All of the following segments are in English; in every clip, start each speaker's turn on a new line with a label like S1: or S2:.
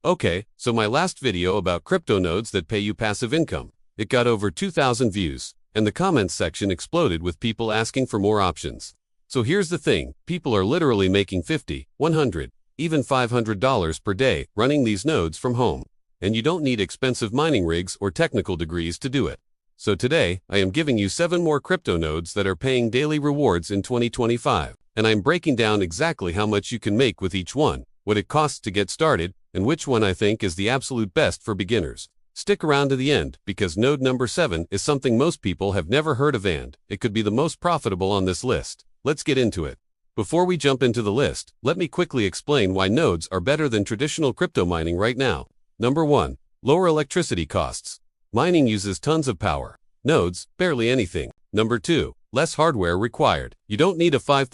S1: Okay, so my last video about crypto nodes that pay you passive income, it got over 2,000 views, and the comments section exploded with people asking for more options. So here's the thing, people are literally making $50, $100, even $500 per day running these nodes from home. And you don't need expensive mining rigs or technical degrees to do it. So today, I am giving you 7 more crypto nodes that are paying daily rewards in 2025, and I'm breaking down exactly how much you can make with each one, what it costs to get started, and which one I think is the absolute best for beginners. Stick around to the end, because node number 7 is something most people have never heard of and it could be the most profitable on this list. Let's get into it. Before we jump into the list, let me quickly explain why nodes are better than traditional crypto mining right now. Number 1. Lower electricity costs. Mining uses tons of power. Nodes, barely anything. Number 2. Less hardware required. You don't need a $5,000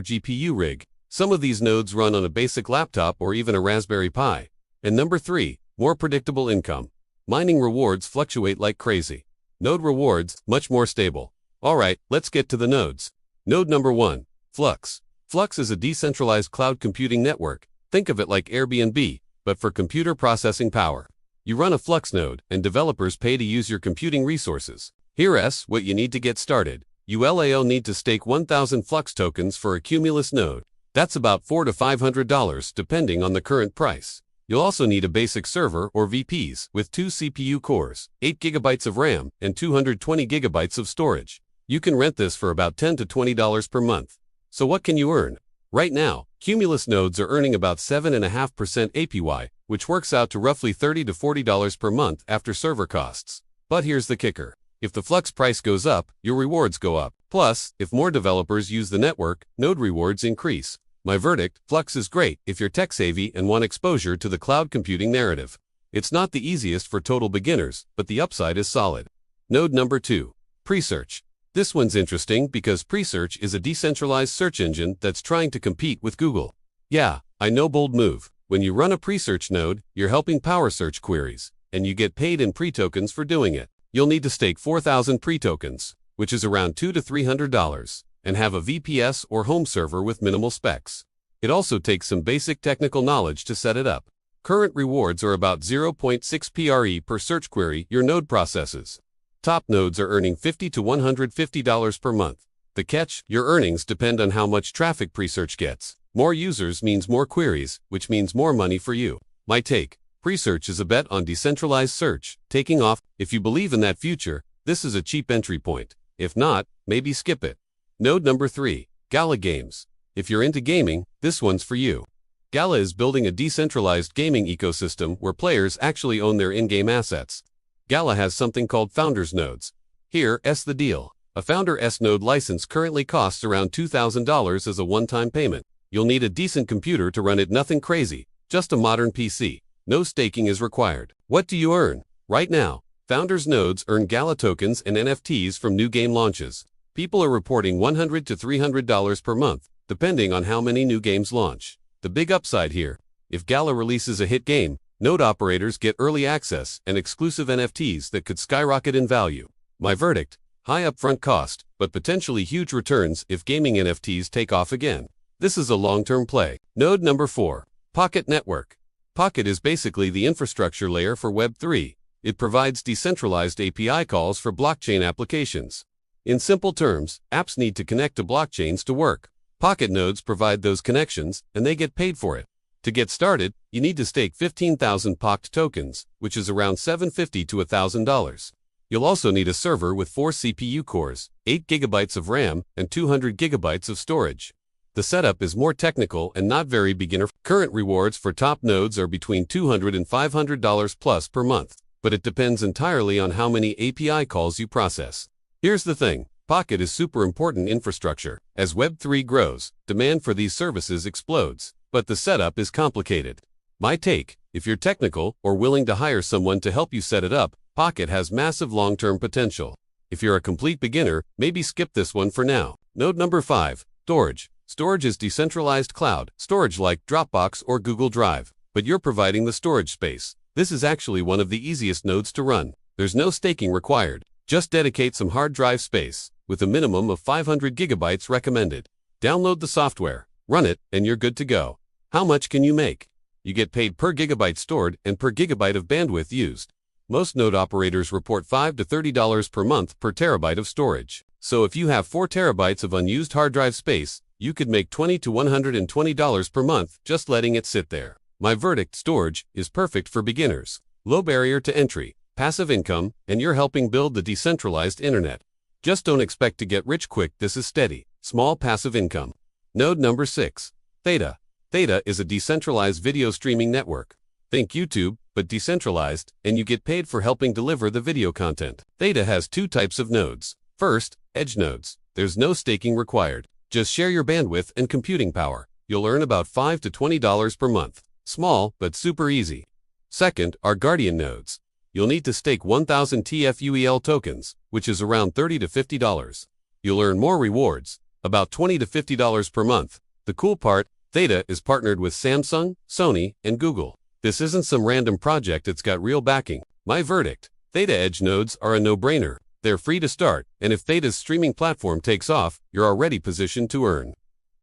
S1: GPU rig. Some of these nodes run on a basic laptop or even a Raspberry Pi. And number 3. More predictable income. Mining rewards fluctuate like crazy. Node rewards, much more stable. Alright, let's get to the nodes. Node number 1. Flux. Flux is a decentralized cloud computing network. Think of it like Airbnb, but for computer processing power. You run a Flux node, and developers pay to use your computing resources. Here's what you need to get started. You'll need to stake 1,000 Flux tokens for a Cumulus node. That's about $400 to $500 depending on the current price. You'll also need a basic server or VPs with 2 CPU cores, 8 GB of RAM, and 220 GB of storage. You can rent this for about $10 to $20 per month. So what can you earn? Right now, Cumulus nodes are earning about 7.5% APY, which works out to roughly $30 to $40 per month after server costs. But here's the kicker. If the Flux price goes up, your rewards go up. Plus, if more developers use the network, node rewards increase. My verdict, Flux is great if you're tech-savvy and want exposure to the cloud computing narrative. It's not the easiest for total beginners, but the upside is solid. Node number 2. Presearch. This one's interesting because Presearch is a decentralized search engine that's trying to compete with Google. Yeah, I know, bold move. When you run a Presearch node, you're helping power search queries, and you get paid in pre-tokens for doing it. You'll need to stake 4,000 pre-tokens, which is around $200 to $300, and have a VPS or home server with minimal specs. It also takes some basic technical knowledge to set it up. Current rewards are about 0.6 PRE per search query your node processes. Top nodes are earning $50 to $150 per month. The catch, your earnings depend on how much traffic Presearch gets. More users means more queries, which means more money for you. My take, Presearch is a bet on decentralized search, taking off. If you believe in that future, this is a cheap entry point. If not, maybe skip it. Node number 3. Gala Games. If you're into gaming, this one's for you. Gala is building a decentralized gaming ecosystem where players actually own their in-game assets. Gala has something called Founders Nodes. Here's the deal. A Founder S node license currently costs around $2,000 as a one-time payment. You'll need a decent computer to run it, nothing crazy, just a modern PC. No staking is required. What do you earn? Right now, Founders Nodes earn Gala tokens and NFTs from new game launches. People are reporting $100 to $300 per month, depending on how many new games launch. The big upside here, if Gala releases a hit game, node operators get early access and exclusive NFTs that could skyrocket in value. My verdict, high upfront cost, but potentially huge returns if gaming NFTs take off again. This is a long-term play. Node number 4. Pocket Network. Pocket is basically the infrastructure layer for Web3. It provides decentralized API calls for blockchain applications. In simple terms, apps need to connect to blockchains to work. Pocket nodes provide those connections, and they get paid for it. To get started, you need to stake 15,000 POCT tokens, which is around $750 to $1,000. You'll also need a server with 4 CPU cores, 8 GB of RAM, and 200 GB of storage. The setup is more technical and not very beginner. Current rewards for top nodes are between $200 and $500 plus per month, but it depends entirely on how many API calls you process. Here's the thing, Pocket is super important infrastructure. As Web3 grows, demand for these services explodes, but the setup is complicated. My take, if you're technical or willing to hire someone to help you set it up, Pocket has massive long-term potential. If you're a complete beginner, maybe skip this one for now. Node number 5, Storj. Storj is decentralized cloud storage like Dropbox or Google Drive, but you're providing the storage space. This is actually one of the easiest nodes to run. There's no staking required. Just dedicate some hard drive space, with a minimum of 500 gigabytes recommended. Download the software, run it, and you're good to go. How much can you make? You get paid per gigabyte stored and per gigabyte of bandwidth used. Most node operators report $5 to $30 per month per terabyte of storage. So if you have 4 terabytes of unused hard drive space, you could make $20 to $120 per month just letting it sit there. My verdict: Storj is perfect for beginners. Low barrier to entry, passive income, and you're helping build the decentralized internet. Just don't expect to get rich quick. This is steady, small passive income. Node number 6. Theta. Theta is a decentralized video streaming network. Think YouTube, but decentralized, and you get paid for helping deliver the video content. Theta has 2 types of nodes. First, edge nodes. There's no staking required. Just share your bandwidth and computing power. You'll earn about $5 to $20 per month. Small, but super easy. Second are guardian nodes. You'll need to stake 1,000 TFUEL tokens, which is around $30 to $50. You'll earn more rewards, about $20 to $50 per month. The cool part, Theta is partnered with Samsung, Sony, and Google. This isn't some random project, it's got real backing. My verdict: Theta edge nodes are a no-brainer. They're free to start, and if Theta's streaming platform takes off, you're already positioned to earn.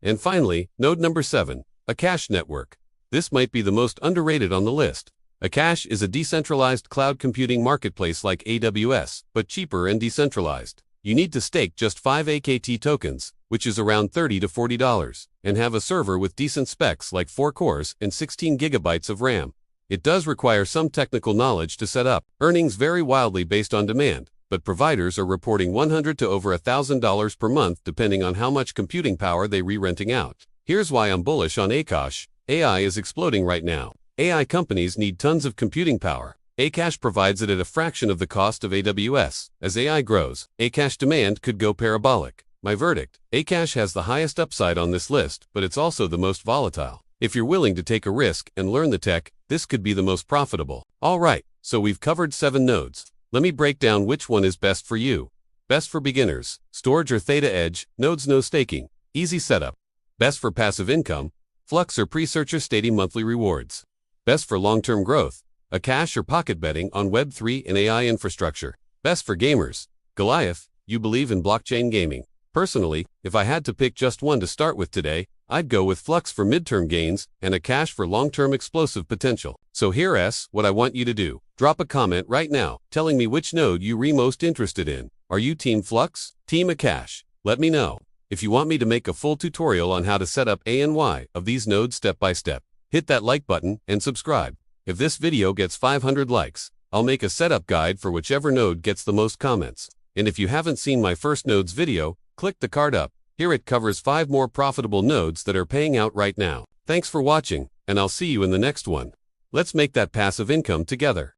S1: And finally, node number 7, Akash network. This might be the most underrated on the list. Akash is a decentralized cloud computing marketplace like AWS, but cheaper and decentralized. You need to stake just 5 AKT tokens, which is around $30 to $40, and have a server with decent specs like 4 cores and 16 gigabytes of RAM. It does require some technical knowledge to set up. Earnings vary wildly based on demand, but providers are reporting $100 to over $1,000 per month depending on how much computing power they re-renting out. Here's why I'm bullish on Akash. AI is exploding right now. AI companies need tons of computing power. Akash provides it at a fraction of the cost of AWS. As AI grows, Akash demand could go parabolic. My verdict: Akash has the highest upside on this list, but it's also the most volatile. If you're willing to take a risk and learn the tech, this could be the most profitable. Alright, so we've covered 7 nodes. Let me break down which one is best for you. Best for beginners: Storj or Theta edge, nodes no staking, easy setup. Best for passive income: Flux or Presearch or steady monthly rewards. Best for long-term growth: Akash or pocket betting on Web3 and AI infrastructure. Best for gamers: Gala, you believe in blockchain gaming. Personally, if I had to pick just one to start with today, I'd go with Flux for midterm gains and Akash for long-term explosive potential. So here's what I want you to do. Drop a comment right now telling me which node you're most interested in. Are you Team Flux? Team Akash? Let me know. If you want me to make a full tutorial on how to set up A and Y of these nodes step by step, hit that like button and subscribe. If this video gets 500 likes, I'll make a setup guide for whichever node gets the most comments. And if you haven't seen my first nodes video, click the card up. Here it covers 5 more profitable nodes that are paying out right now. Thanks for watching, and I'll see you in the next one. Let's make that passive income together.